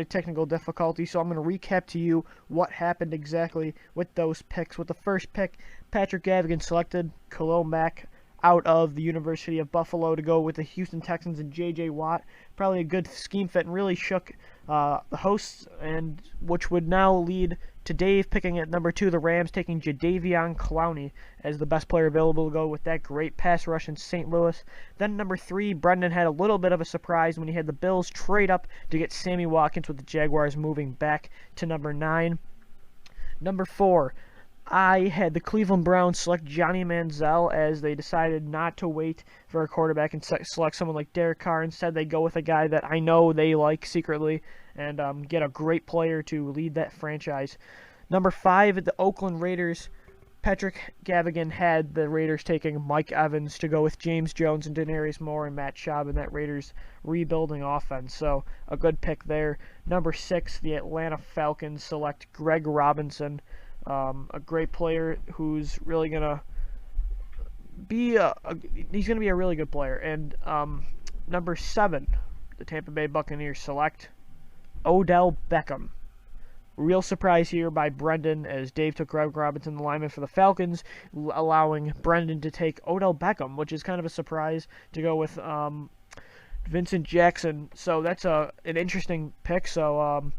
of technical difficulty, so I'm going to recap to you what happened exactly with those picks. With the first pick, Patrick Gavigan selected Khalil Mack out of the University of Buffalo to go with the Houston Texans and J.J. Watt. Probably a good scheme fit and really shook the hosts, and which would now lead to Dave picking at number 2 the Rams, taking Jadeveon Clowney as the best player available to go with that great pass rush in St. Louis. Then number 3, Brendan had a little bit of a surprise when he had the Bills trade up to get Sammy Watkins, with the Jaguars moving back to number 9. Number 4, I had the Cleveland Browns select Johnny Manziel as they decided not to wait for a quarterback and select someone like Derek Carr. Instead, they go with a guy that I know they like secretly and get a great player to lead that franchise. Number 5, the Oakland Raiders. Patrick Gavigan had the Raiders taking Mike Evans to go with James Jones and Denarius Moore and Matt Schaub in that Raiders rebuilding offense. So a good pick there. Number 6, the Atlanta Falcons select Greg Robinson. A great player who's really gonna be he's gonna be a really good player. And number 7, the Tampa Bay Buccaneers select Odell Beckham. Real surprise here by Brendan, as Dave took Greg Robinson, the lineman for the Falcons, allowing Brendan to take Odell Beckham, which is kind of a surprise to go with Vincent Jackson. So that's an interesting pick. So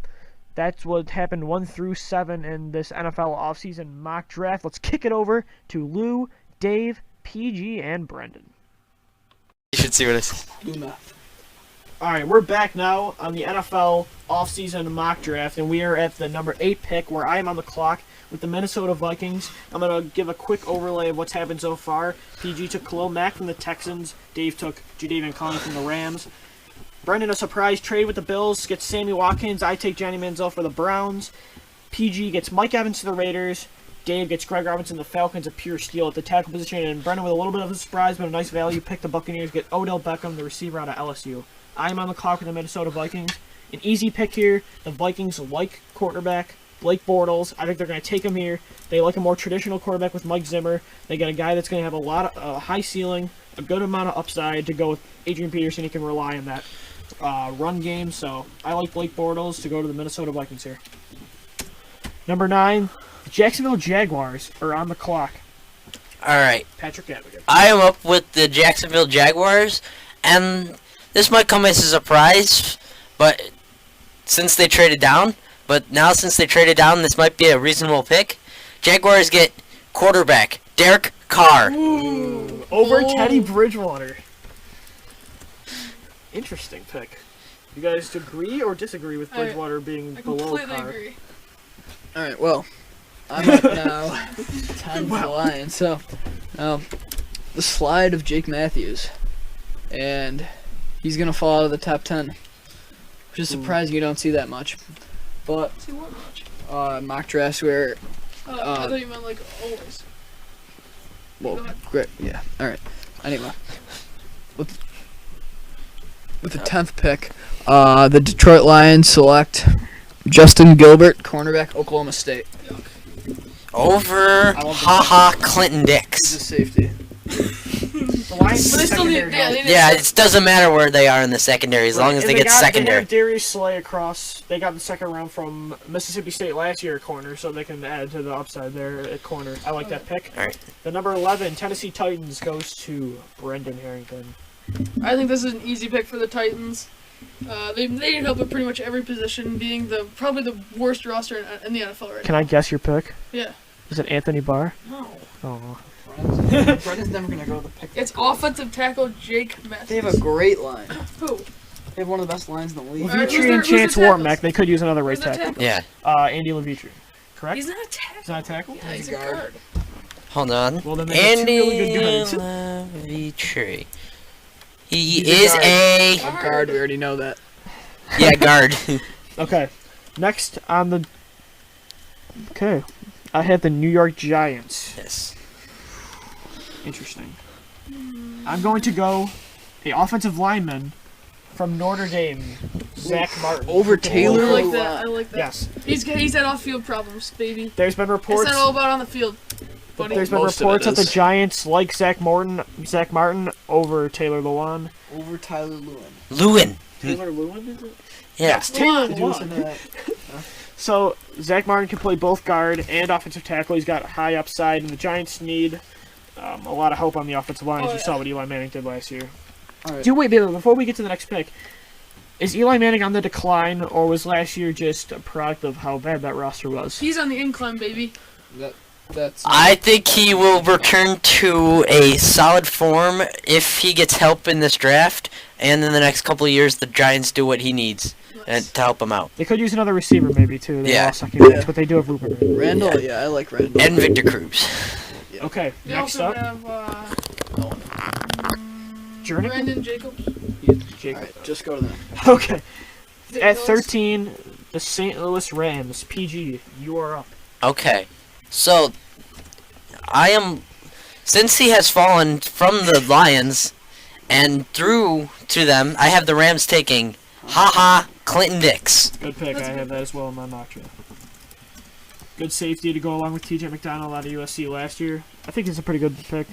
that's what happened 1 through 7 in this NFL offseason mock draft. Let's kick it over to Lou, Dave, PG, and Brendan. You should see what I said. Luna. Alright, we're back now on the NFL offseason mock draft, and we are at the number 8 pick, where I am on the clock with the Minnesota Vikings. I'm going to give a quick overlay of what's happened so far. PG took Khalil Mack from the Texans. Dave took Jadeveon Clowney from the Rams. Brendan, a surprise trade with the Bills, gets Sammy Watkins. I take Johnny Manziel for the Browns. PG gets Mike Evans to the Raiders. Dave gets Greg Robinson, the Falcons, a pure steal at the tackle position. And Brendan, with a little bit of a surprise but a nice value pick, the Buccaneers get Odell Beckham, the receiver out of LSU. I'm on the clock with the Minnesota Vikings. An easy pick here. The Vikings like quarterback Blake Bortles. I think they're going to take him here. They like a more traditional quarterback with Mike Zimmer. They get a guy that's going to have a lot of high ceiling, a good amount of upside to go with Adrian Peterson. He can rely on that run game. So I like Blake Bortles to go to the Minnesota Vikings here. Number 9, the Jacksonville Jaguars are on the clock. All right. Patrick Gavigan. I am up with the Jacksonville Jaguars, and this might come as a surprise, but since they traded down, this might be a reasonable pick. Jaguars get quarterback Derek Carr. Ooh, over Teddy Bridgewater. Interesting pick. You guys agree or disagree with Bridgewater being below Carr? I completely agree. Alright, well, I'm up now. Time for the Lions. So, the slide of Jake Matthews. And he's going to fall out of the top 10. Which is surprising you don't see that much. But, See what much? mock drafts where, I thought you meant like always. well, great, yeah, alright. Anyway, with the 10th pick, the Detroit Lions select Justin Gilbert, cornerback, Oklahoma State. Over Clinton He's Dix. a safety. The Lions But they still need, secondary help. Yeah, it doesn't matter where they are in the secondary as long as And they get They secondary. have Darius Slay across. They got the second round from Mississippi State last year at corner, so they can add to the upside there at corner. I like that pick. All right. The number 11 Tennessee Titans goes to Brendan Harrington. I think this is an easy pick for the Titans. They need help at pretty much every position, being probably the worst roster in the NFL right now. Can I guess your pick? Yeah. Is it Anthony Barr? No. Oh. Brendan's never going to go with the pick. It's offensive tackle Jake Matthews. They have a great line. Who? They have one of the best lines in the league. Alright, Levitri and who's their Chance tackles? Warmack. They could use another right Who's their tackle. tackles? Yeah. Andy Levitri. Correct? He's not a tackle. He's not a tackle? Yeah, he's a guard. guard. Hold on. Well, then they have two Andy really good guards. Levitri. He He's a is guard. a A guard, we already know that. guard. Okay. Next on the... Okay. I had the New York Giants. Yes. Interesting. I'm going to go a offensive lineman from Notre Dame, Zach Martin. Over I Taylor? like that. I like that. Yes. He's had off-field problems, baby. There's been It's reports. not all about on the field, buddy. There's been Most of reports it that the is. Giants like Zach Martin over Taylor Lewan. Over Tyler Lewin. Lewin. Taylor Lewin, is it? Yeah. It's Taylor Did you listen to Lewin. that? So Zach Martin can play both guard and offensive tackle. He's got high upside, and the Giants need a lot of help on the offensive line. As you saw what Eli Manning did last year. All right. Wait, before we get to the next pick, is Eli Manning on the decline, or was last year just a product of how bad that roster was? He's on the incline, baby. That's. I think he will return to a solid form if he gets help in this draft, and in the next couple of years, the Giants do what he needs and to help him out. They could use another receiver, maybe too. They Yeah. lost Hakeem Nicks, Yeah. but they do have Rupert. Randall, yeah, I like Randall. And Victor Cruz. Okay, They next also up, have Jernigan. Brandon Jacobs. Jacob. Alright, just go to them. Okay, Dick at Ellis. 13, the St. Louis Rams. PG, you are up. Okay, so since he has fallen from the Lions and through to them, I have the Rams taking Clinton Dix. Good pick. That's I a have good that as well in my mock draft. Good safety to go along with TJ McDonald out of USC last year. I think it's a pretty good pick.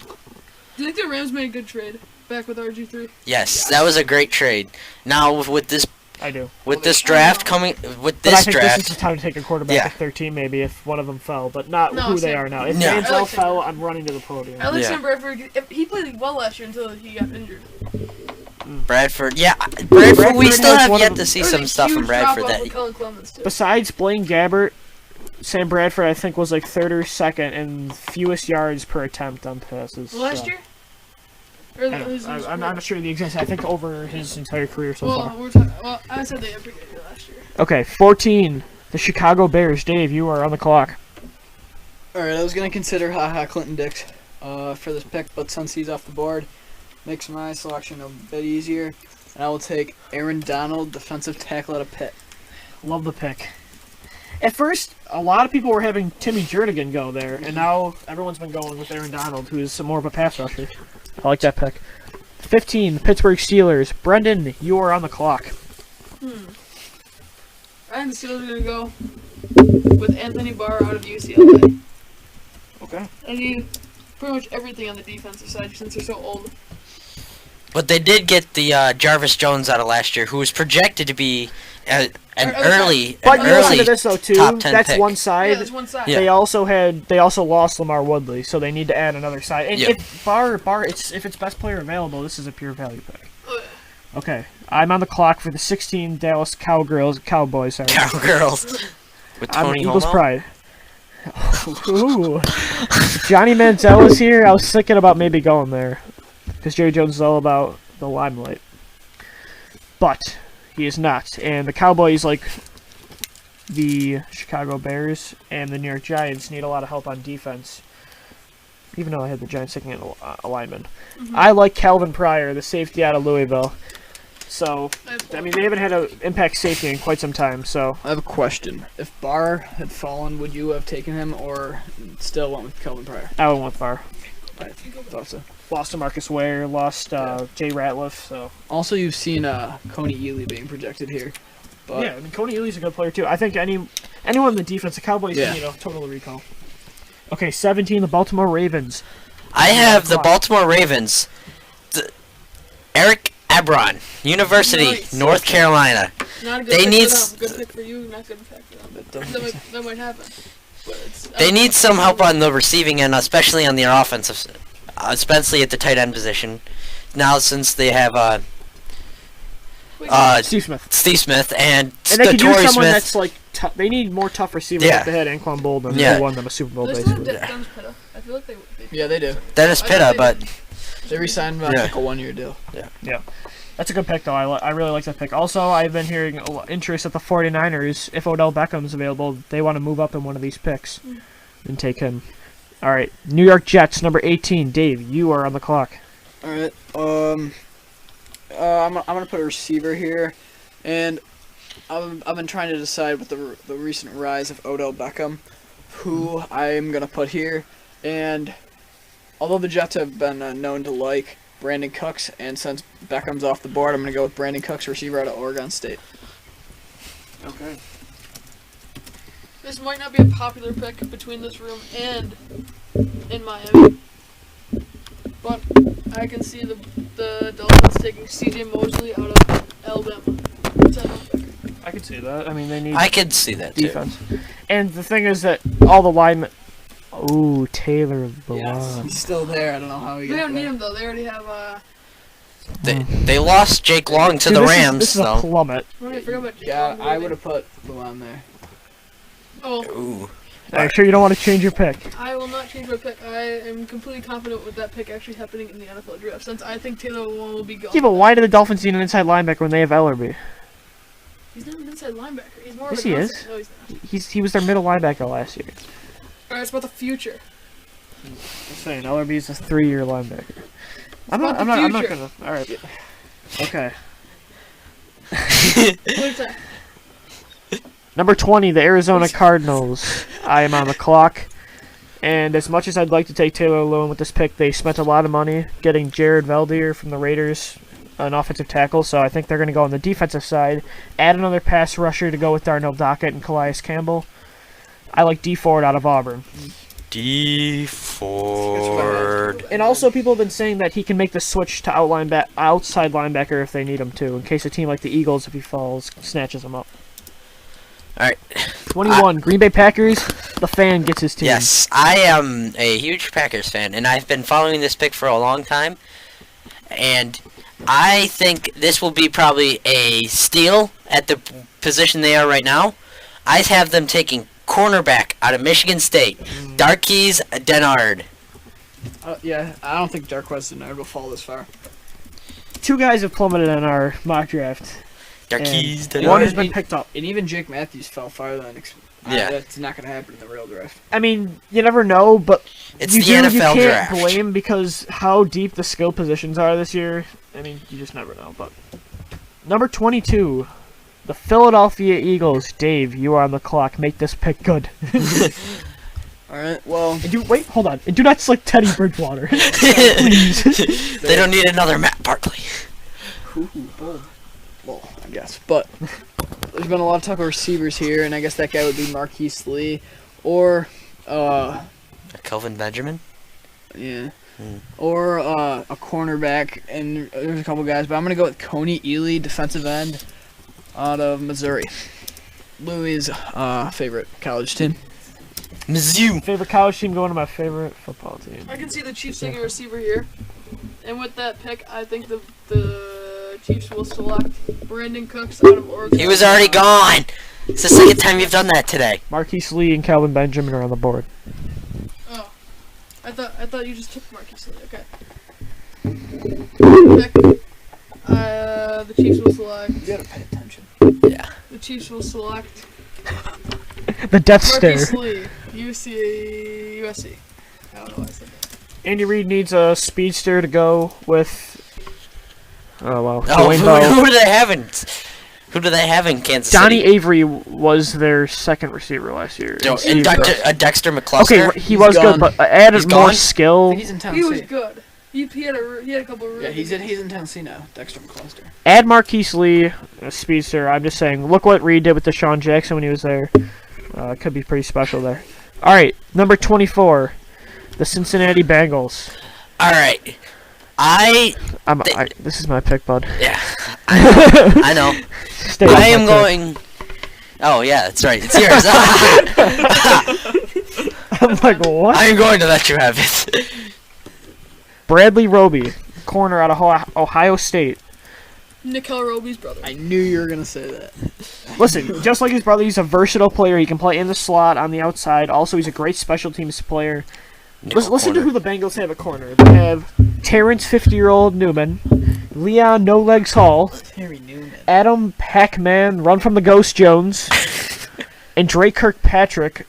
Do you think the Rams made a good trade back with RG3? Yes, that was a great trade. Now with this I do. draft coming with But I this think draft, this is the time to take a quarterback Yeah. at 13, maybe, if one of them fell, but not No, who they Sam- are now. If No. Manziel I like Sam- fell, I'm running to the podium. I like Yeah. Sam Bradford. He played well last year until he got injured. Bradford. Yeah, Bradford. We Bradford still has have one yet of to the- see There was some a stuff from huge Bradford drop-off that. with Colin Clemens, too. Besides Blaine Gabbert, Sam Bradford, I think, was like third or second in fewest yards per attempt on passes. Last so. year? Or I don't know. I'm not sure the exact. I think over his entire career so far. Well, I said they had a pretty good year last year. Okay, 14. The Chicago Bears. Dave, you are on the clock. Alright, I was gonna consider Clinton Dix for this pick, but since he's off the board, makes my selection a bit easier. And I will take Aaron Donald, defensive tackle out of Pitt. Love the pick. At first, a lot of people were having Timmy Jernigan go there, and now everyone's been going with Aaron Donald, who is more of a pass rusher. I like that pick. 15. The Pittsburgh Steelers. Brendan, you are on the clock. I think the Steelers are going to go with Anthony Barr out of UCLA. Okay. I need pretty much everything on the defensive side since they're so old. But they did get the Jarvis Jones out of last year, who was projected to be an Okay. early, But an you listen to early. this though too. top 10 That's pick. one Yeah, side. there's one side. Yeah. They also lost Lamar Woodley, so they need to add another side. And Yeah. if Barr, if it's best player available, this is a pure value pick. Oh, yeah. Okay, I'm on the clock for the 16 Dallas Cowboys. Sorry, Cowgirls with I'm Tony Eagles Romo. pride. Ooh, Johnny Manziel was here. I was thinking about maybe going there because Jerry Jones is all about the limelight, but he is not. And the Cowboys, like the Chicago Bears and the New York Giants, need a lot of help on defense. Even though I had the Giants taking a lineman, I like Calvin Pryor, the safety out of Louisville. So, I mean, they haven't had an impact safety in quite some time. So, I have a question. If Barr had fallen, would you have taken him or still went with Kelvin Pryor? I went with Barr. I thought so. Lost to Marcus Ware, lost Jay Ratliff. So, Also, you've seen Coney Ely being projected here. But yeah, I mean, Coney Ely's a good player too. I think anyone in the defense, the Cowboys, Yeah. can, totally recall. Okay, 17, the Baltimore Ravens. I have the Baltimore Ravens. Eric Ebron, University, Nice. North Carolina. Not a good They pick need for s- them. Good pick for you, not good pick for them. That might happen. But it's, They need some help on the receiving end, especially on their offensive, especially at the tight end position. Now since they have Steve Smith. Steve Smith and And they could use Torrey someone Smith. that's like, they need more tough receivers Yeah. like they had Anquan Boldin, Yeah. who won them a Super Bowl, They still have basically. Dennis Pitta. I feel like they yeah, they do. Dennis I Pitta, think but They re-signed Yeah. like a one-year deal. That's a good pick, though. I really like that pick. Also, I've been hearing interest at the 49ers. If Odell Beckham's available, they want to move up in one of these picks and take him. All right, New York Jets, number 18. Dave, you are on the clock. All right. I'm gonna put a receiver here, and I've been trying to decide with the recent rise of Odell Beckham, who I'm gonna put here. And although the Jets have been known to like Brandon Cooks, and since Beckham's off the board, I'm gonna go with Brandon Cooks, receiver out of Oregon State. Okay. This might not be a popular pick between this room and in Miami, but I can see the Dolphins taking C.J. Mosley out of Alabama. I could see that. I mean, they need I could see that too. defense. And the thing is that all the linemen. Ooh, Taylor Yes, Lewan. he's still there. I don't know how he They got don't need there. him though. They already have They lost Jake Long to Dude, the this Rams, is a though. plummet. I forgot about Jake Yeah, Long, I really. would have put Luan there. Oh, Ooh. Are you sure you don't want to change your pick? I will not change my pick. I am completely confident with that pick actually happening in the NFL draft, since I think Taylor Lewan will be gone. Yeah, but why do the Dolphins need an inside linebacker when they have Ellerby? He's not an inside linebacker. He's more Yes, of a he constant- is. No, he's not. He was their middle linebacker last year. Alright, it's about the future. I'm saying Ellerby's a 3-year linebacker. I'm about not the I'm not future. gonna. All right. Okay. What is that? Number 20, the Arizona Cardinals. I am on the clock. And as much as I'd like to take Taylor Lewan with this pick, they spent a lot of money getting Jared Valdir from the Raiders, an offensive tackle. So I think they're going to go on the defensive side. Add another pass rusher to go with Darnell Dockett and Calais Campbell. I like D Ford out of Auburn. D Ford. And also, people have been saying that he can make the switch to outside linebacker if they need him to, in case a team like the Eagles, if he falls, snatches him up. Alright. 21, Green Bay Packers. The fan gets his team. Yes, I am a huge Packers fan, and I've been following this pick for a long time. And I think this will be probably a steal at the position they are right now. I have them taking cornerback out of Michigan State, Darqueze Dennard. Yeah, I don't think Darqueze Dennard will fall this far. Two guys have plummeted in our mock draft. Darqueze And Dennard. one has been picked up. And even Jake Matthews fell farther than Yeah. That's not going to happen in the real draft. I mean, you never know, but It's you the you NFL can't draft. blame because how deep the skill positions are this year. I mean, you just never know. But number 22, the Philadelphia Eagles. Dave, you are on the clock. Make this pick good. Alright, well, And wait, hold on. And do not select Teddy Bridgewater. Please. They don't need another Matt Barkley. bold. Well, I guess. But there's been a lot of talk of receivers here, and I guess that guy would be Marquise Lee. Or, Kelvin Benjamin. yeah. Hmm. Or a cornerback, and there's a couple guys, but I'm going to go with Coney Ely, defensive end, out of Missouri. Louis' favorite college team. Mizzou. Favorite college team going to my favorite football team. I can see the Chiefs taking a receiver here. And with that pick, I think the Chiefs will select Brandon Cooks out of Oregon. He was already gone. It's the second time you've done that today. Marquise Lee and Calvin Benjamin are on the board. Oh. I thought you just took Marquise Lee. Okay. Pick. The Chiefs will select. You gotta pay attention. Yeah. The Chiefs will select The Death Stare. Marquise Lee, USC. I don't know why I said that. Andy Reid needs a speedster to go with. Oh wow, Oh, Dwayne Bowe. who do they have in? Who do they have in Kansas Donnie City? Avery was their second receiver last year. No, Steve and Burke. Dexter McCluster. Okay, he He's was gone. good, but added He's more gone? skill. He's in He was Tennessee. good. He had a couple of really Yeah, he's good in Tennessee now. Dexter McCluster. Add Marquise Lee, a speedster. I'm just saying, look what Reid did with Deshaun Jackson when he was there. Could be pretty special there. All right, number 24, the Cincinnati Bengals. All right. This is my pick, bud. Yeah. I know. Stay with I my am pick. going. Oh yeah, that's right. It's yours. I'm like, what? I am going to let you have it. Bradley Roby, corner out of Ohio State. Nickel Roby's brother. I knew you were gonna say that. Listen, just like his brother, he's a versatile player. He can play in the slot, on the outside. Also, he's a great special teams player. Listen to who the Bengals have at corner. They have Terrence 50-year-old Newman, Leon No Legs Hall, Terry Newman. Adam Pac-Man, Run from the Ghost Jones, and Drake Kirkpatrick,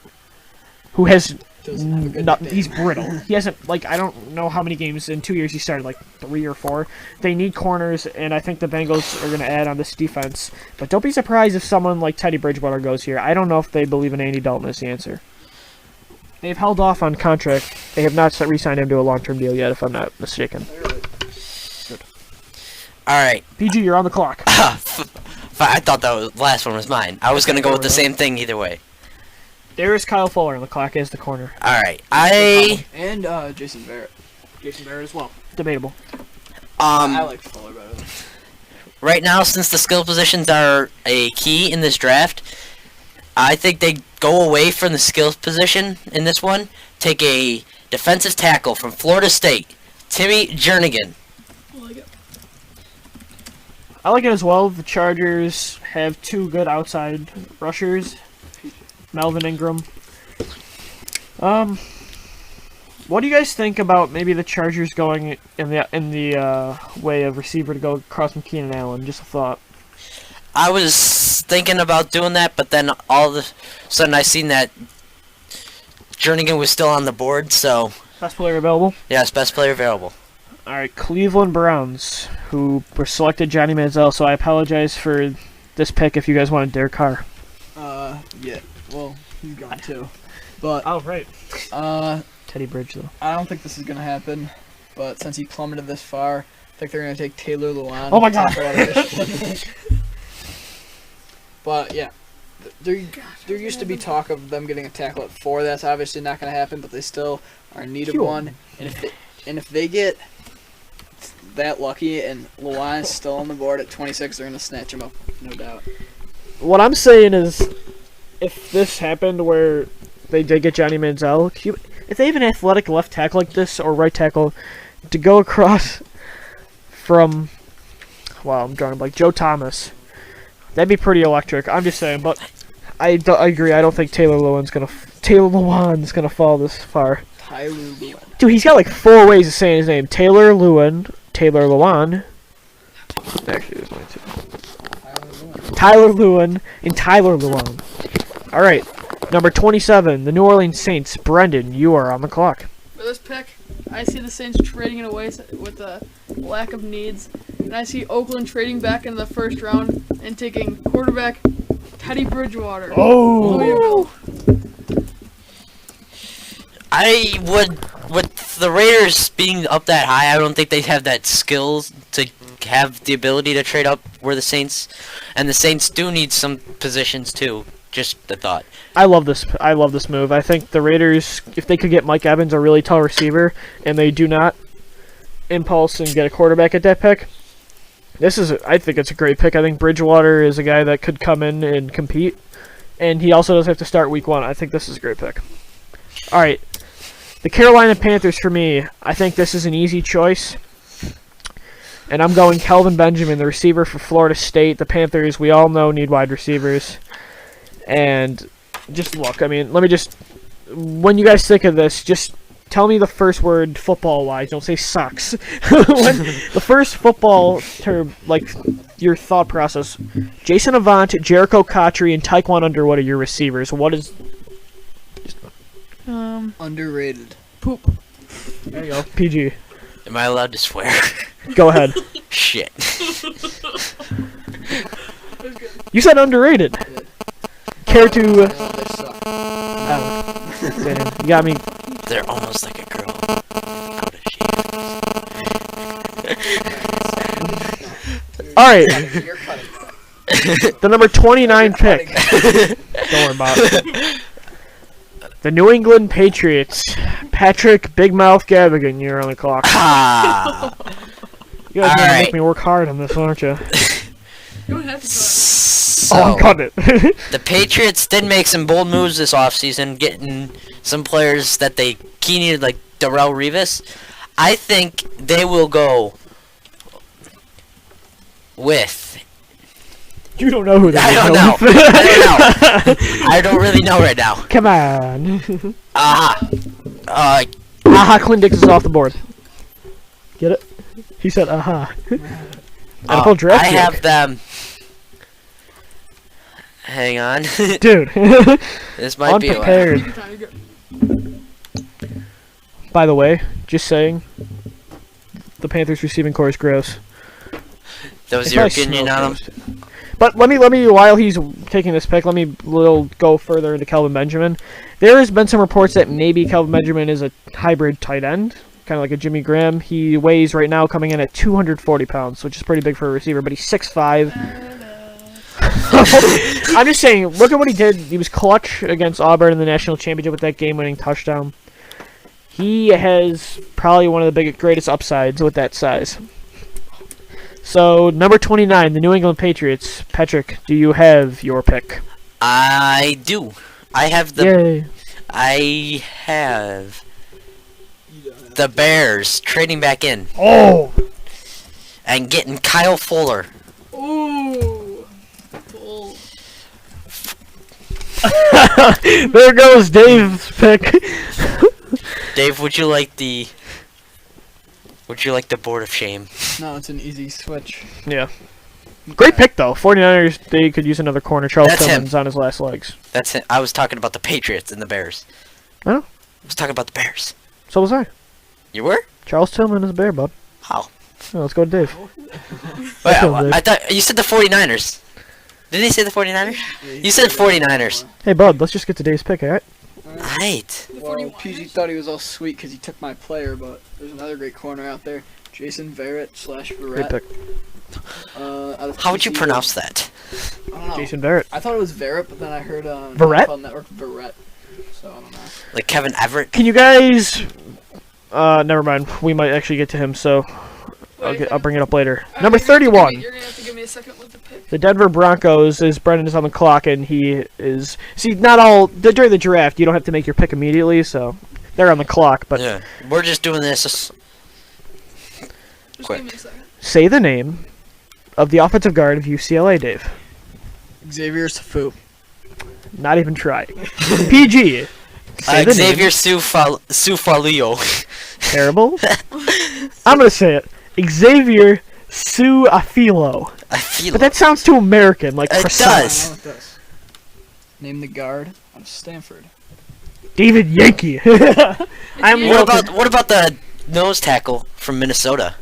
who has he's brittle. He hasn't, I don't know how many games in 2 years he started, 3 or 4. They need corners, and I think the Bengals are going to add on this defense. But don't be surprised if someone like Teddy Bridgewater goes here. I don't know if they believe in Andy Dalton as the answer. They've held off on contract. They have not re-signed him to a long-term deal yet, if I'm not mistaken. All right. PG, you're on the clock. I thought the last one was mine. I was gonna go with the same thing either way. There is Kyle Fuller on the clock as the corner. All right. I And Jason Barrett. Jason Barrett as well. Debatable. I like Fuller better than. right now, since the skill positions are a key in this draft, I think they go away from the skills position in this one. Take a defensive tackle from Florida State, Timmy Jernigan. I like it. I like it as well. The Chargers have two good outside rushers, Melvin Ingram. What do you guys think about maybe the Chargers going in the way of receiver to go across from Keenan Allen? Just a thought. I was thinking about doing that, but then all of a sudden I seen that Jernigan was still on the board, so Best player available. yes, best player available. All right, Cleveland Browns, who were selected Johnny Manziel. So I apologize for this pick if you guys wanted Derek Carr. Yeah. Well, he's gone too. But Oh right. Teddy Bridge though. I don't think this is gonna happen. But since he plummeted this far, I think they're gonna take Taylor Lewan. Oh my God. tackle out of Michigan. But yeah, there used to be talk of them getting a tackle at 4. That's obviously not gonna happen. But they still are in need of Sure. one. And if they get that lucky and Lewan is still on the board at 26, they're gonna snatch him up, no doubt. What I'm saying is, if this happened where they did get Johnny Manziel, if they have an athletic left tackle like this or right tackle to go across from, wow, I'm drawing like Joe Thomas, that'd be pretty electric. I'm just saying, but I agree. I don't think Taylor Lewan's gonna fall this far. Tyler Lewan. Dude, he's got like 4 ways of saying his name: Taylor Lewan, Taylor Lewan. Actually, there's mine too. Tyler Lewan and Tyler Lewan. All right, number 27, the New Orleans Saints. Brendan, you are on the clock. For this pick, I see the Saints trading it away with a lack of needs, and I see Oakland trading back in the first round and taking quarterback Teddy Bridgewater. Oh, I would, with the Raiders being up that high, I don't think they have that skills to have the ability to trade up where the Saints, and the Saints do need some positions too. Just the thought. I love this. I love this move. I think the Raiders, if they could get Mike Evans, a really tall receiver, and they do not impulse and get a quarterback at that pick, I think it's a great pick. I think Bridgewater is a guy that could come in and compete, and he also doesn't have to start week 1. I think this is a great pick. All right, the Carolina Panthers for me. I think this is an easy choice, and I'm going Kelvin Benjamin, the receiver for Florida State. The Panthers, we all know, need wide receivers, and just look. I mean, when you guys think of this, just tell me the first word football-wise. Don't say sucks. The first football term, like your thought process. Jason Avant, Jericho Cotchery, and Taekwon Underwood are your receivers. What is... Underrated. Poop. There you go. PG. Am I allowed to swear? Go ahead. Shit. You said underrated. Care to... They suck. oh, damn, you got me. They're almost like a girl. Out of shape. Alright, You're cutting that. the number 29 You're pick. cutting that. Don't worry about it. The New England Patriots. Patrick Big Mouth Gavigan, you're on the clock. Ah. You guys are gonna Alright. make me work hard on this, aren't you? You don't have to try. So, Oh, I'm cutting it. the Patriots did make some bold moves this offseason, getting some players that they key needed, like Darrell Revis. I think they will go with... You don't know who that I is. don't know. I don't know. I don't really know right now. Come on. Aha. Aha, Clint Dix is off the board. Get it? He said aha. NFL draft I pick. have them... Hang on. Dude. This might be... Unprepared. Take your time, you're good. By the way, just saying, the Panthers receiving core is gross. That was It's your probably opinion snow on them? gross. But let me while he's taking this pick, let me go further into Kelvin Benjamin. There has been some reports that maybe Kelvin Benjamin is a hybrid tight end, kind of like a Jimmy Graham. He weighs right now coming in at 240 pounds, which is pretty big for a receiver, but he's 6'5". I'm just saying, look at what he did. He was clutch against Auburn in the national championship with that game-winning touchdown. He has probably one of the greatest upsides with that size. So, number 29, the New England Patriots. Patrick, do you have your pick? I do. I have the. Yay. I have the Bears trading back in Oh! and getting Kyle Fuller. Ooh. Bull. There goes Dave's pick. Dave, would you like the board of shame? No, it's an easy switch. Yeah. Great pick, though. 49ers, they could use another corner. Charles That's him. Tillman's on his last legs. That's it. I was talking about the Patriots and the Bears. Oh? I was talking about the Bears. So was I. You were? Charles Tillman is a Bear, bud. How? Oh, let's go to Dave. Wait, Dave. I thought you said the 49ers. Did he say the 49ers? You said 49ers. Hey, bud, let's just get to Dave's pick, alright? Right. The Well, 49ers? PG thought he was all sweet because he took my player, but there's another great corner out there. Jason Verrett / Great Verrett. pick. Out of How would you TCU. pronounce that? I don't know. Jason Barrett. I thought it was Verrett, but then I heard on Verrett? NFL Network Verrett. So I don't know. Like Kevin Everett? Can you guys... never mind. We might actually get to him, so Wait, I'll bring it up later. Alright, Number you're gonna have to 31. You're gonna have to give me a second with the pick. The Denver Broncos is Brendan is on the clock, and he is... See, not all... During the draft, you don't have to make your pick immediately, so... They're on the clock, but Yeah. We're just doing this. Just Quick. give me a second. say the name of the offensive guard of UCLA, Dave. Xavier Safu. Not even trying. PG. Say the Xavier name. Sufalio. Terrible. I'm gonna say it. Xavier Suafilo. I feel But that sounds too American, like It croissant. does. I know it does. Name the guard out of Stanford. David Yankee. I'm Yankee. What about the nose tackle from Minnesota?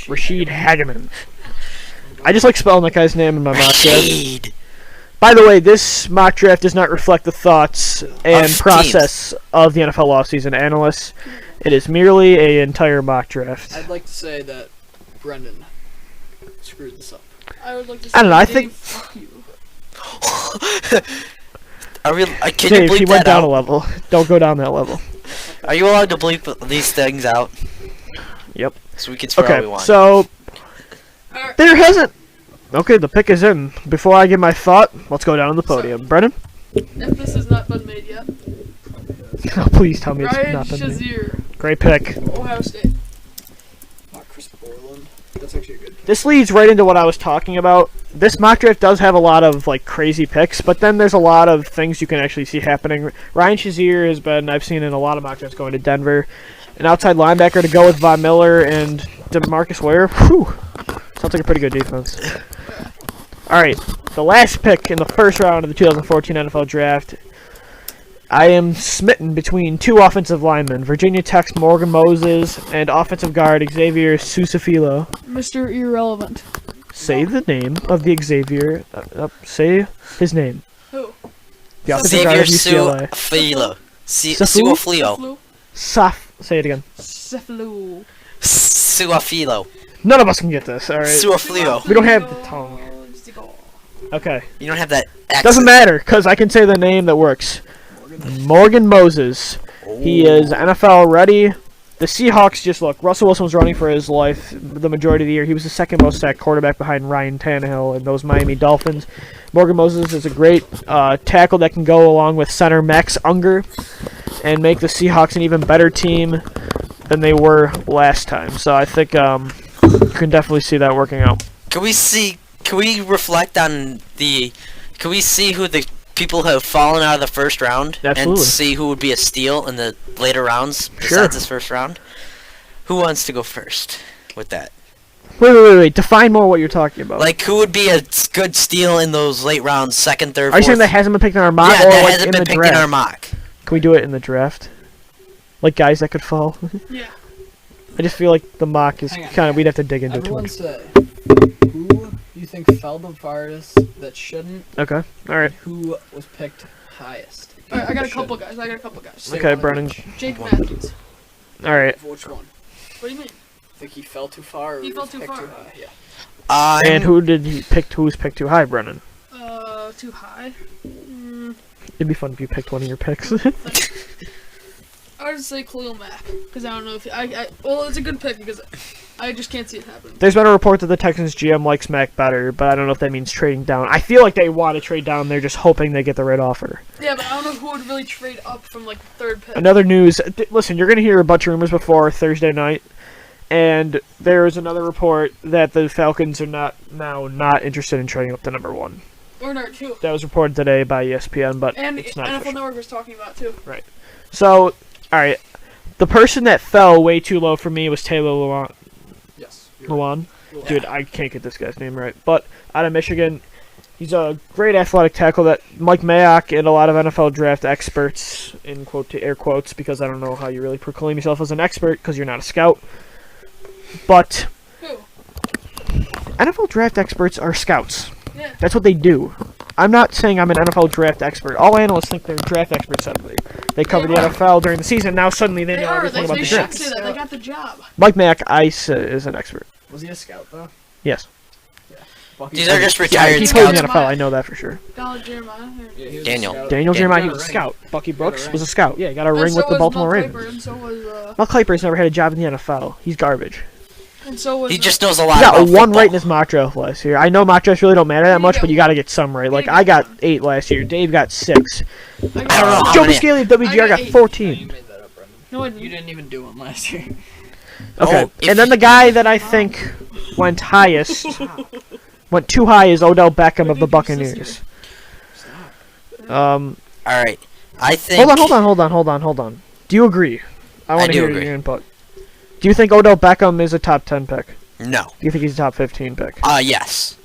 Rashid Hageman. I just like spelling that guy's name in my mock draft. Rashid. By the way, this mock draft does not reflect the thoughts and Of process of the NFL offseason analysts. It is merely an entire mock draft. I'd like to say that Brendan screwed this up. I would like to say I don't know, I Dave, think- fuck you. Can you Dave, bleep he that went down out? a level. Don't go down that level. Are you allowed to bleep these things out? Yep. So we can swear all we Okay, want. so Alright, there hasn't... Okay, the pick is in. Before I give my thought, let's go down on the podium. Brennan? if this has not been made yet, Oh, please tell me it's Ryan not been me. Shazier, Great pick. Ohio State. Not Chris Borland. That's actually a good pick. This leads right into what I was talking about. This mock draft does have a lot of like crazy picks, but then there's a lot of things you can actually see happening. Ryan Shazier has been, I've seen in a lot of mock drafts going to Denver. An outside linebacker to go with Von Miller and DeMarcus Ware. Whew. Sounds like a pretty good defense. Alright, the last pick in the first round of the 2014 NFL Draft. I am smitten between two offensive linemen, Virginia Tech's Morgan Moses and offensive guard Xavier Susafilo. Mr. Irrelevant. Say the name of the Xavier. Say his name. Who? The offensive guard Xavier of UCLA. Suafilo. Safu? Suafilo. Say it again. Cephalou. Suafilo. None of us can get this. All right. Suafilo. We don't have the tongue. Okay. You don't have that accent. Doesn't matter, because I can say the name that works. Morgan Moses. He is NFL ready. The Seahawks just look. Russell Wilson was running for his life the majority of the year. He was the second most sacked quarterback behind Ryan Tannehill and those Miami Dolphins. Morgan Moses is a great tackle that can go along with center Max Unger and make the Seahawks an even better team than they were last time. So I think you can definitely see that working out. Can we reflect on can we see who the people have fallen out of the first round? Absolutely. And see who would be a steal in the later rounds besides Sure. this first round? Who wants to go first with that? Wait. Define more what you're talking about. Like, who would be a good steal in those late rounds, second, third, Are you saying that fourth? hasn't been picked in our mock Yeah, or that like hasn't in been the picked draft? in our mock. Can we do it in the draft? Like guys that could fall? Yeah. I just feel like the mock is Hang on, kind of, we'd have to dig into it too Everyone much. say who you think fell the farthest that shouldn't, Okay, alright. who was picked highest. Alright, I got a Should. couple guys. Say Okay, one of Brennan. each. Jake Matthews. Alright. Of which one? What do you mean? Think he fell too far or He fell was too picked far. too high? Yeah. And who's picked too high, Brennan? Too high. It'd be fun if you picked one of your picks. I would say Khalil Mack because I don't know if well, it's a good pick because I just can't see it happening. There's been a report that the Texans GM likes Mac better, but I don't know if that means trading down. I feel like they want to trade down. They're just hoping they get the right offer. Yeah, but I don't know who would really trade up from like the third pick. Another news. Listen, you're going to hear a bunch of rumors before Thursday night, and there is another report that the Falcons are not interested in trading up to number 1. Or number 2. That was reported today by ESPN, but And it's not NFL official. Network was talking about it too. So, all right, the person that fell way too low for me was Taylor Lewan. Yes. Lewan. Dude, I can't get this guy's name right. But out of Michigan, he's a great athletic tackle that Mike Mayock and a lot of NFL draft experts, in air quotes, because I don't know how you really proclaim yourself as an expert because you're not a scout. But Who? NFL draft experts are scouts. Yeah. That's what they do. I'm not saying I'm an NFL draft expert. All analysts think they're draft experts suddenly. They cover the They are. NFL during the season. Now suddenly they They know are. everything about They the should draft. say that. They got the job. Mike Mayock, is an expert. Was he a scout though? Yes. Bucky These are just Yeah, retired he played in the scouts. NFL. I know that for sure. Donald Jeremiah. Yeah, he was Daniel. A scout. Daniel Yeah. Jeremiah, Got he a was a ring. scout. Bucky Got a Brooks ring. was a scout. Yeah, he got a And ring so with the was Baltimore Mel Ravens. Kiper, and so was Mel Kiper's never had a job in the NFL. He's garbage. and so was He just knows a lot He got about one football. right in his mock draft last year. I know mock drafts really don't matter that much, but you got to get some right. Like, I got 8 last year. Dave got 6. I don't know how Joe many. Piscali of WGR I got got 8. You 14. made that up, Brendan. No, I You didn't. didn't even do one last year. Okay. Oh, if And then the guy that I think went highest, went too high, is Odell Beckham of the Buccaneers. Stop. All right. I think. Hold on. Do you agree? I want to do hear agree. your input. Do you think Odell Beckham is a top 10 pick? No. Do you think he's a top 15 pick? Yes.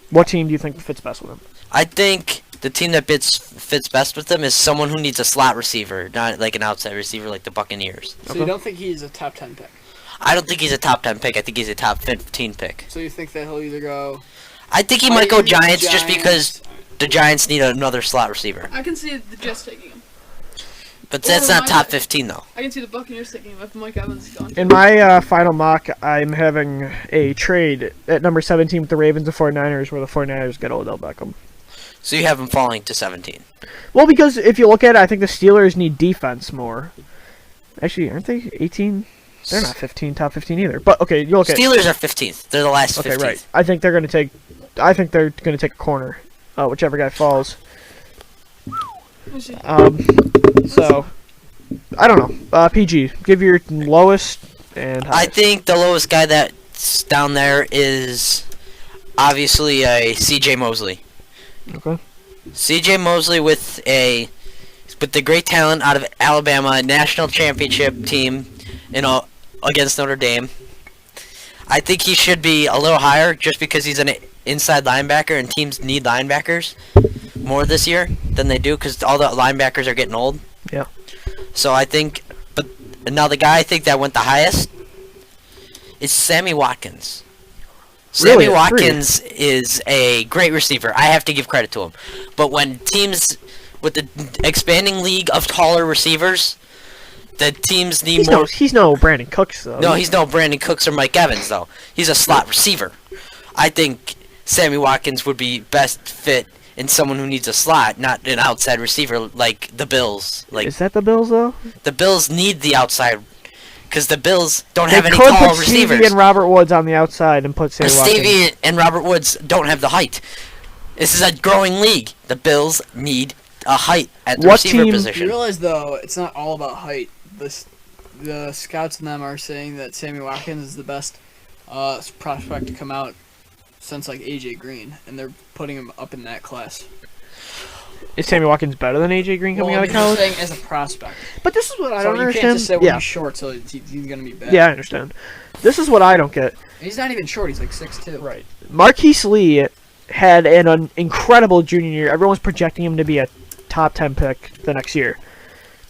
What team do you think fits best with him? I think the team that fits best with them is someone who needs a slot receiver, not like an outside receiver like the Buccaneers. So Okay. you don't think he's a top 10 pick? I don't think he's a top 10 pick. I think he's a top 15 pick. So you think that he'll either go I think he might go Titans, Giants just because the Giants need another slot receiver. I can see the Jets taking him. But that's Or not Mike- top 15 though. I can see the Buccaneers taking him if Mike Evans is gone. In my final mock, I'm having a trade at number 17 with the Ravens and 49ers, where the 49ers get Odell Beckham. So you have him falling to 17. Well, because if you look at it, I think the Steelers need defense more. Actually, aren't they 18? They're not 15, top 15 either. But okay, you look at Steelers are 15th. They're the last 15th. okay, right. I think they're gonna take a corner, whichever guy falls. Let's see. So I don't know. PG, give your lowest and I highest. think the lowest guy that's down there is obviously a CJ Mosley. Okay. CJ Mosley with the great talent out of Alabama, national championship team, against Notre Dame. I think he should be a little higher just because he's an inside linebacker and teams need linebackers more this year than they do because all the linebackers are getting old. Yeah. So I think, but now the guy I think that went the highest is Sammy Watkins. Really, Sammy at 3? Watkins is a great receiver. I have to give credit to him. But when teams with the expanding league of taller receivers, the teams need more. He's no Brandon Cooks though. No, he's no Brandon Cooks or Mike Evans though. He's a slot receiver. I think Sammy Watkins would be best fit in someone who needs a slot, not an outside receiver like the Bills. Like Is that the Bills though? the Bills need the outside because the Bills don't They have any could tall put Stevie receivers. and Robert Woods on the outside and put Sammy Watkins. Stevie and Robert Woods don't have the height. This is a growing league. The Bills need a height at the What receiver team- You position. realize though, it's not all about height. The scouts and them are saying that Sammy Watkins is the best prospect to come out since like AJ Green, and they're putting him up in that class. Is Sammy Watkins better than AJ Green coming Well, out I of mean, they're college? saying as a prospect. But this is what I So don't you understand. can't just say well, yeah, he's short, so he's gonna be bad. yeah, I understand. This is what I don't get. He's not even short. He's like 6'2". Right. Marquise Lee had an incredible junior year. Everyone's projecting him to be a top 10 pick the next year.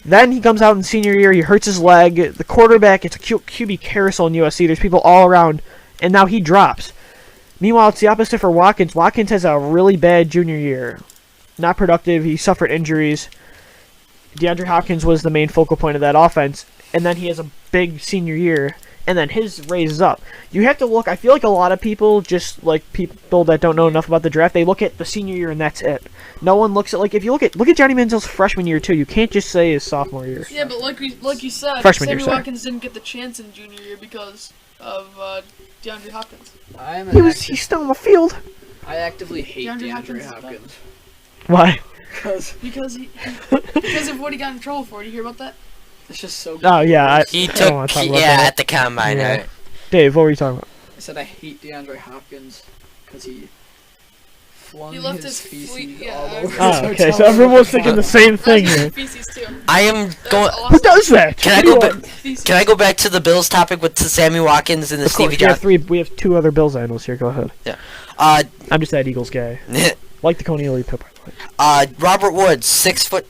Then he comes out in senior year, he hurts his leg. The quarterback, it's a QB carousel in USC. There's people all around, and now he drops. Meanwhile, it's the opposite for Watkins. Watkins has a really bad junior year. Not productive. He suffered injuries. DeAndre Hopkins was the main focal point of that offense. And then he has a big senior year, and then his raises up. You have to look. I feel like a lot of people, just like people that don't know enough about the draft, they look at the senior year and that's it. No one looks at, like, if you look at Johnny Manziel's freshman year too. You can't just say his sophomore year. Yeah, but like you said, Freshman year, Sammy sorry. Watkins didn't get the chance in junior year because of DeAndre Hopkins. He's still on the field. I actively hate DeAndre DeAndre Hopkins is Hopkins. Why? Because Because of what he got in trouble for. Did you hear about that? it's just so. Oh yeah, He I don't wanna took talk about yeah that. at the combine. Yeah. Right? Dave, what were you talking about? I said I hate DeAndre Hopkins because he flung He left his his feces fleet- yeah, all I over. heard his Oh, hotel okay, so room. everyone's thinking the same thing That's here. feces too. I am going. That's Who awesome. does that? Can I What do you go want? back? Feces. Can I go back to the Bills topic with Sammy Watkins and the Of course, Stevie we have two other Bills analysts here. Go ahead. Uh, I'm just that Eagles guy. Like the Coney pick, by the way. Robert Woods, 6 foot,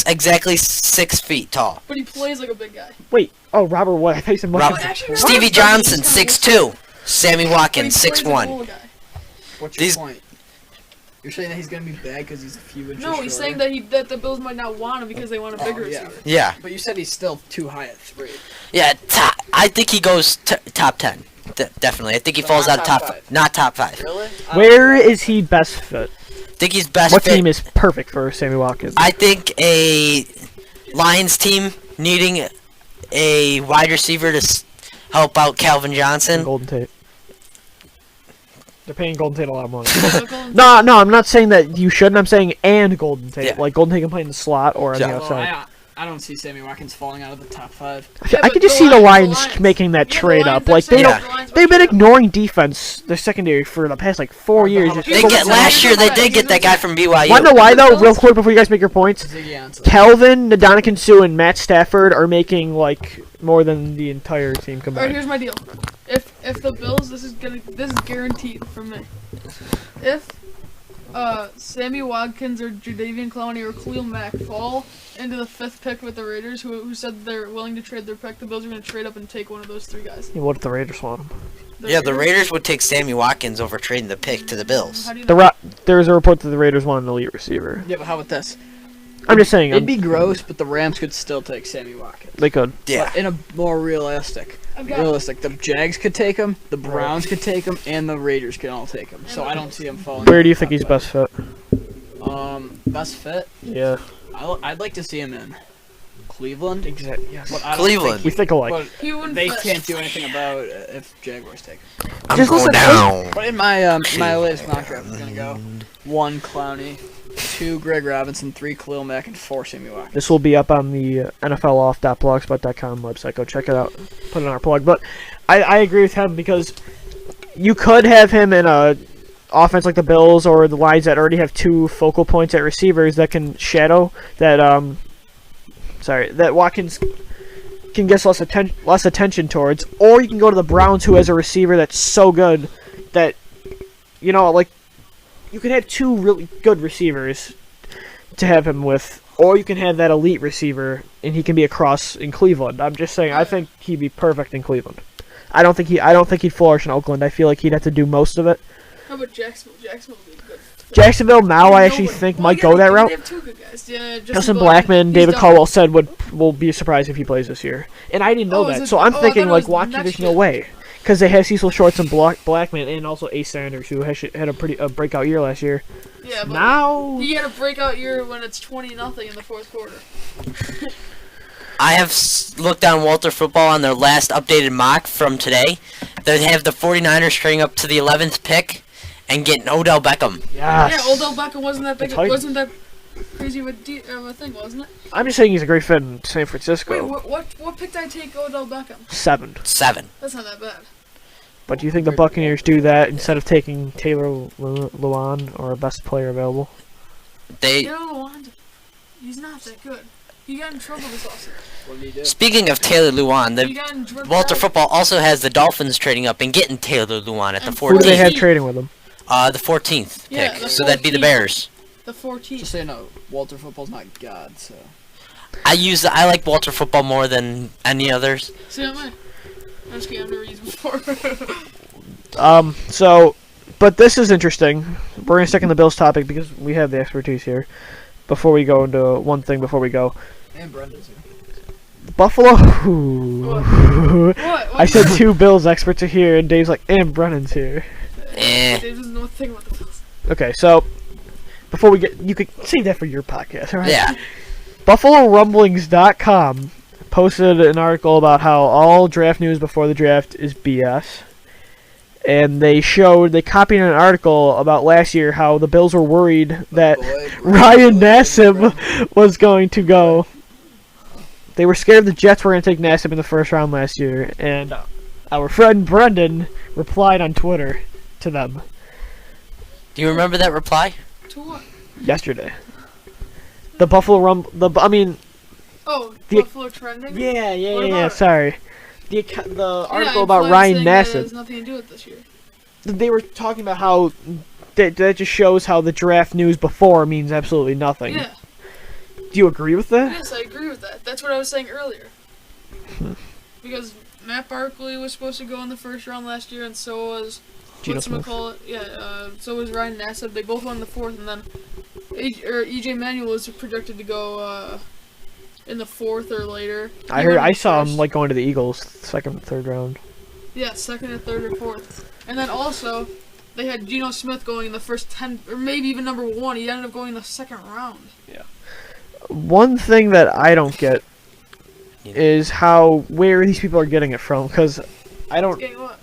exactly 6 feet tall. But he plays like a big guy. Wait. Oh, Robert Wood. I thought you said Robert- Mike. Actually, Stevie Robert Johnson, Woods is kinda 6'2". Sammy But he Watkins, plays like a 6'1". little guy. What's your These- point? You're saying that he's gonna be bad because he's a few inches No, he's shorter? saying that the Bills might not want him because they want a bigger yeah. receiver. Yeah, But you said he's still too high at 3. yeah. I think he goes top 10. Definitely. I think he So falls not out of top top five. not top 5. Really? Where is he best fit? I think he's best What fit. team is perfect for Sammy Watkins? I think a Lions team needing a wide receiver to help out Calvin Johnson. Golden Tate. They're paying Golden Tate a lot of money. Typical. No, I'm not saying that you shouldn't. I'm saying and Golden Tate. Yeah. Like Golden Tate can play in the slot or on Yeah. the Well, outside. I don't see Sammy Watkins falling out of the top 5. Yeah, I but could just the see the Lions- Lions making that Yeah, the trade Lions, up. they're Like they saying don't. the Lions They've might been trade up. ignoring defense, their secondary, for the past like 4 years. They They But get the last year. They did get that guy from BYU. Want to know why though? Bills- Real quick before you guys make your points. Ziggy Ansah. Calvin, Ndamukong Suh, and Matt Stafford are making like more than the entire team Alright, combined. here's my deal. If the Bills, this is guaranteed from me. If Sammy Watkins or Jadeveon Clowney or Khalil Mack fall into the 5th pick with the Raiders, who said they're willing to trade their pick, the Bills are going to trade up and take one of those 3 guys. Yeah, what if the Raiders want him? Yeah, the Raiders would take Sammy Watkins over trading the pick to the Bills. How do you know? There's a report that the Raiders want an elite receiver. Yeah, but how about this? I'm just saying It'd be gross, but the Rams could still take Sammy Watkins. they could. Yeah. But in a more realistic, I've got the Jags could take him, the Browns could take him, and the Raiders could all take him. So I don't see him falling. Where out do you of think the he's top best fit? 5. Best fit? Yeah. I'd like to see him in Cleveland. Exactly. Yes. But I don't Cleveland. We think alike. But he wouldn't they fit. can't do anything about if Jaguars take him. I'm Just going listen- down. But in my my latest mock draft, I'm gonna go 1 Clowney, 2 Greg Robinson, 3 Khalil Mack, and 4 Sammy Watkins. This will be up on the NFLoff.blogspot.com website. Go check it out. Put it on our plug. But I agree with him because you could have him in a offense like the Bills or the Lions that already have 2 focal points at receivers that can shadow that that Watkins can get less attention towards, or you can go to the Browns who has a receiver that's so good that like you can have 2 really good receivers to have him with, or you can have that elite receiver and he can be a cross in Cleveland. I'm just saying I think he'd be perfect in Cleveland. I don't think he'd flourish in Oakland. I feel like he'd have to do most of it. How about Jacksonville? Jacksonville would be good. Jacksonville now I actually Nobody- think well, might yeah, go that they route. have 2 good guys. Yeah, Justin Blackman, he's David done. Caldwell said will be surprised if he plays this year, and I didn't know Oh, is that. it- So I'm oh, I thinking thought it like was watch next there's no year. way, because they have Cecil Shorts and Blackman, and also Ace Sanders who had a breakout year last year. Yeah, but Now he had a breakout year when it's 20-0 in the 4th quarter. I have looked on Walter Football on their last updated mock from today. They have the 49ers trading up to the 11th pick and getting Odell Beckham. yes. Yeah, Odell Beckham wasn't that big. The Titans. Wasn't that crazy of a thing, wasn't it? I'm just saying he's a great fit in San Francisco. Wait, what pick did I take Odell Beckham? 7. 7. That's not that bad. But do you think the Buccaneers do that instead of taking Taylor Lewan or a best player available? They. Taylor Lewan, he's not that good. He got in trouble this offseason. What did he do? Speaking of Taylor Lewan, He the got in trouble. Walter Football also has the Dolphins trading up and getting Taylor Lewan at the And Who do they 14th. have trading with him? The 14th Yeah, pick. the So that'd be the 14th. Bears. The 14th. Just so you know, Walter Football's not God, so. I like Walter Football more than any others. See what I mean? I'm just kidding, I've never used before. But this is interesting. We're gonna stick in the Bills topic because we have the expertise here. Before we go into one thing, before we go, And Brenda's here. Buffalo. What? I said two Bills experts are here, and Dave's like, and Brennan's here. Eh. Dave doesn't know a thing about the Bills. Okay, so before we get, you could save that for your podcast, all right? Yeah. BuffaloRumblings.com posted an article about how all draft news before the draft is BS. And they copied an article about last year how the Bills were worried that Ryan Nassib was going to go. They were scared the Jets were going to take Nassib in the first round last year. And our friend Brendan replied on Twitter to them Do you remember that reply? To what? yesterday. The Buffalo Oh, The- Buffalo trending? Yeah, What about it? sorry. The article Yeah, about Flynn's Ryan saying that it Nassib. has nothing to do with this year. They were talking about how that just shows how the draft news before means absolutely nothing. Yeah. Do you agree with that? Yes, I agree with that. That's what I was saying earlier. Hmm. Because Matt Barkley was supposed to go in the first round last year, and so was Geno Smith. so was Ryan Nassib. They both won the fourth, and then EJ Manuel was projected to go in the fourth or later. I saw him like going to the Eagles second, third round. Yeah, second or third or fourth. And then also, they had Geno Smith going in the first 10, or maybe even number 1. He ended up going in the second round. One thing that I don't get is where these people are getting it from, because I don't. Getting what?